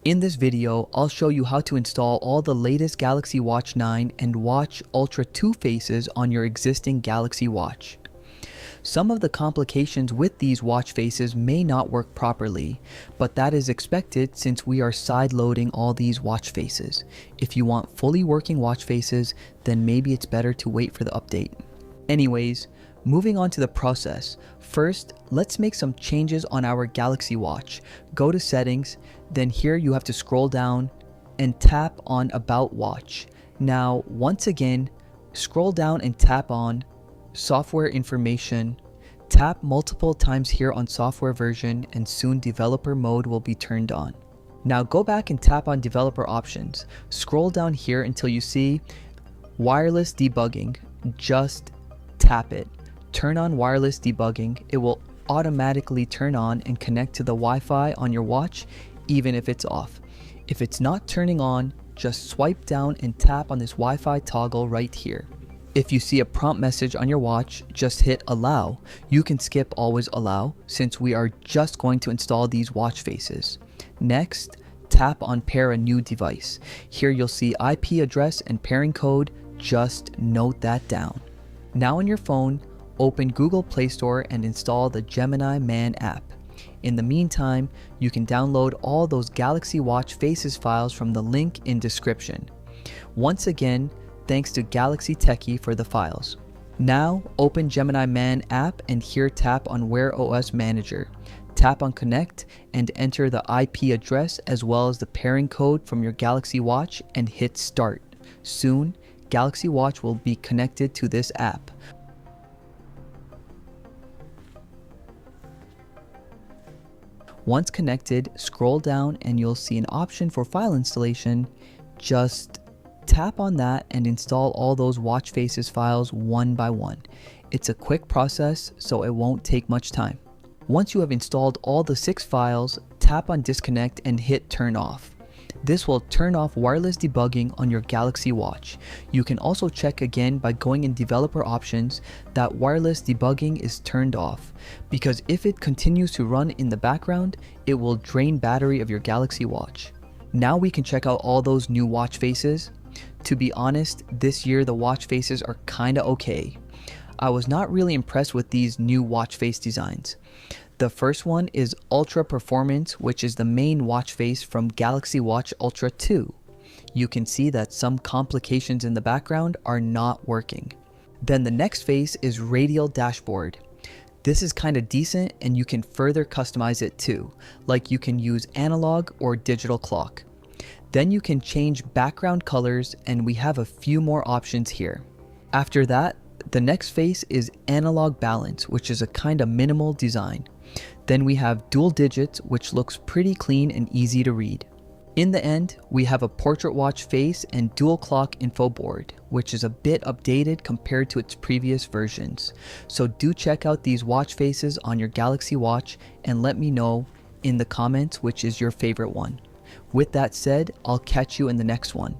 In this video, I'll show you how to install all the latest Galaxy Watch 9 and Watch Ultra 2 faces on your existing Galaxy Watch. Some of the complications with these watch faces may not work properly, but that is expected since we are side-loading all these watch faces. If you want fully working watch faces, then maybe it's better to wait for the update. Anyways, moving on to the process. First, let's make some changes on our Galaxy Watch. Go to settings, then here you have to scroll down and tap on About Watch. Now, once again, scroll down and tap on Software Information. Tap multiple times here on Software Version and soon Developer Mode will be turned on. Now go back and tap on Developer Options. Scroll down here until you see Wireless Debugging. Just tap it. Turn on wireless debugging. It will automatically turn on and connect to the Wi-Fi on your watch even if it's off. If it's not turning on, just swipe down and tap on this Wi-Fi toggle right here. If you see a prompt message on your watch, just hit allow. You can skip always allow since we are just going to install these watch faces. Next, tap on pair a new device. Here you'll see IP address and pairing code. Just note that down. Now on your phone, open Google Play Store and install the Geminiman app. In the meantime, you can download all those Galaxy Watch Faces files from the link in description. Once again, thanks to Galaxy Techie for the files. Now, open Geminiman app and here tap on Wear OS Manager. Tap on Connect and enter the IP address as well as the pairing code from your Galaxy Watch and hit Start. Soon, Galaxy Watch will be connected to this app. Once connected, scroll down and you'll see an option for file installation. Just tap on that and install all those watch faces files one by one. It's a quick process, so it won't take much time. Once you have installed all the 6 files, tap on disconnect and hit turn off. This will turn off wireless debugging on your Galaxy Watch. You can also check again by going in developer options that wireless debugging is turned off, because if it continues to run in the background, it will drain battery of your Galaxy Watch. Now we can check out all those new watch faces. To be honest, this year the watch faces are kinda okay. I was not really impressed with these new watch face designs. The first one is Ultra Performance, which is the main watch face from Galaxy Watch Ultra 2. You can see that some complications in the background are not working. Then the next face is Radial Dashboard. This is kinda decent and you can further customize it too, like you can use analog or digital clock. Then you can change background colors and we have a few more options here. After that, the next face is Analog Balance, which is a kinda minimal design. Then we have Dual Digits, which looks pretty clean and easy to read. In the end, we have a Portrait Watch face and Dual Clock info board, which is a bit updated compared to its previous versions. So do check out these watch faces on your Galaxy Watch and let me know in the comments which is your favorite one. With that said, I'll catch you in the next one.